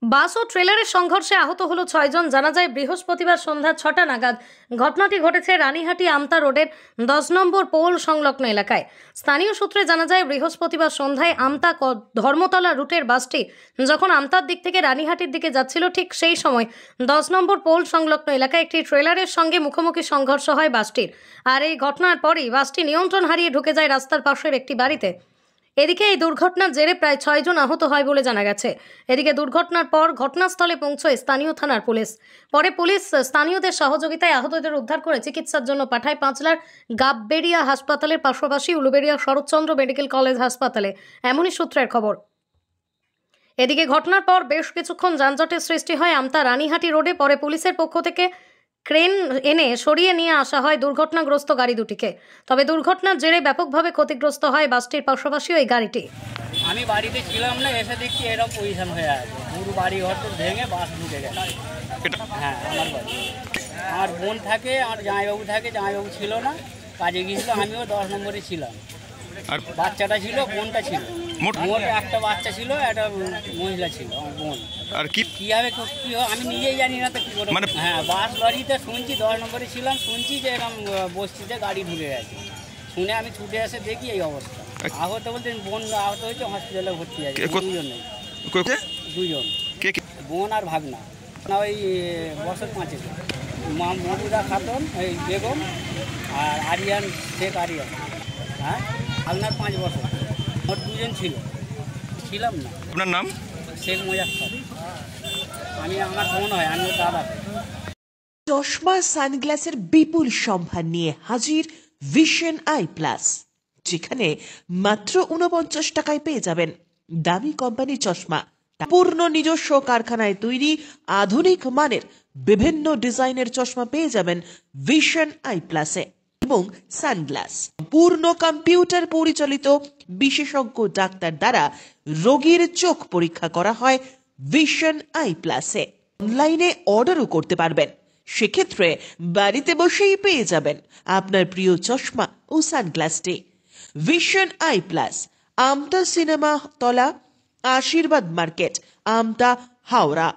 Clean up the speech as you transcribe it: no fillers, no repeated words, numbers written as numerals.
বাস ও ট্রেলারের সংঘর্ষে আহত হলো 6 জন। জানা যায় বৃহস্পতিবার সন্ধ্যা 6টা নাগাদ ঘটনাটি ঘটেছে রানীহাটি আমতা রোডের 10 নম্বর পোল সংলগ্ন এলাকায়। স্থানীয় সূত্রে জানা যায় বৃহস্পতিবার সন্ধ্যায় আমতা ধর্মতলা রুটের বাসটি যখন আমতার দিক থেকে রানীহাটির দিকে যাচ্ছিল, ঠিক সেই সময় 10 নম্বর পোল সংলগ্ন এলাকায় একটি ট্রেলারের সঙ্গে মুখোমুখি সংঘর্ষ হয় বাসটির। আর এই ঘটনার পরই বাসটি নিয়ন্ত্রণ হারিয়ে ঢুকে যায় রাস্তার পাশের একটি বাড়িতে। এদিকে এই দুর্ঘটনার জেরে প্রায় 6 জন আহত হয় বলে জানা গেছে। এদিকে দুর্ঘটনার পর ঘটনাস্থলে পৌঁছয় স্থানীয় থানার পুলিশ। পরে পুলিশ স্থানীয়দের সহযোগিতায় আহতদের উদ্ধার করে চিকিৎসার জন্য পাঠায় পাঁচলার গাববেড়িয়া হাসপাতালের পাশাপাশি উলুবেড়িয়া শরৎচন্দ্র মেডিকেল কলেজ হাসপাতালে, এমনই সূত্রের খবর। এদিকে ঘটনার পর বেশ কিছুক্ষণ যানজটের সৃষ্টি হয় আমতা রানীহাটি রোডে। পরে পুলিশের পক্ষ থেকে ক্রেন এনে সরিয়ে নিয়ে আসা হয় দুর্ঘটনাগ্রস্ত গাড়ি দুটিকে। তবে দুর্ঘটনার জেরে ব্যাপকভাবে ক্ষতিগ্রস্ত হয় বাসটির পাশাপাশি ওই গাড়িটি। আমি বাড়িতে ছিলাম না, এসে দেখছি এরকম পজিশন হয়ে আছে, পুরো বাড়ি ঘর তো ভেঙে বাস ঢুকে গেছে। হ্যাঁ, আমার বাড়ি। আমার বোন থাকে, আমার জামাইবাবু থাকে, জামাইবাবু ছিল না, কাজে গিয়েছিল, আমিও 10 নম্বরে ছিলাম। আর বাচ্চাটা ছিল, বোনটা ছিল, মোট একটা বাচ্চা ছিল, একটা মহিলা ছিল, আমার বোন। আর কীভাবে কী হয় আমি নিজেই জানি না তো কী করে। হ্যাঁ, বাস লরিতে শুনছি, 10 নম্বরে ছিলাম, শুনছি যে এরকম বস্তিতে গাড়ি ঢুকে গেছে। শুনে আমি ছুটে এসে দেখি এই অবস্থা। আহত বলতে বোন আহত হয়েছে, হসপিটালে ভর্তি আছে। দুজন, বোন আর ভাগনা, ওই বছর 5 মধুদা খাতুন, ওই বেগম, আর আরিয়ান, শেখ আরিয়ান। হ্যাঁ, ভাগনার 5 বছর, ওর 2জন ছিলাম না। আপনার নাম? শেখ মুজাফফর। আমি, আমার বোন হয়, আমি ওর দাদা। চশমা সানগ্লাসের বিপুল সম্ভার নিয়ে হাজির ভিশন আই প্লাস, যেখানে মাত্র 49 টাকায় পেয়ে যাবেন দামি কোম্পানির চশমা। পূর্ণ নিজস্ব কারখানায় তৈরি আধুনিক মানের বিভিন্ন ডিজাইনের চশমা পেয়ে যাবেন ভিশন আই প্লাসে। এবং সানগ্লাস পূর্ণ কম্পিউটার পরিচালিত বিশেষজ্ঞ ডাক্তার দ্বারা রোগীর চোখ পরীক্ষা করা হয় ভিশন আই প্লাসে। অনলাইনে অর্ডারও করতে পারবেন, সেক্ষেত্রে বাড়িতে বসেই পেয়ে যাবেন আপনার প্রিয় চশমা ও সানগ্লাসটি। Vision eye plus, Amta cinema তলা, আশীর্বাদ মার্কেট, আমতা, হাওড়া।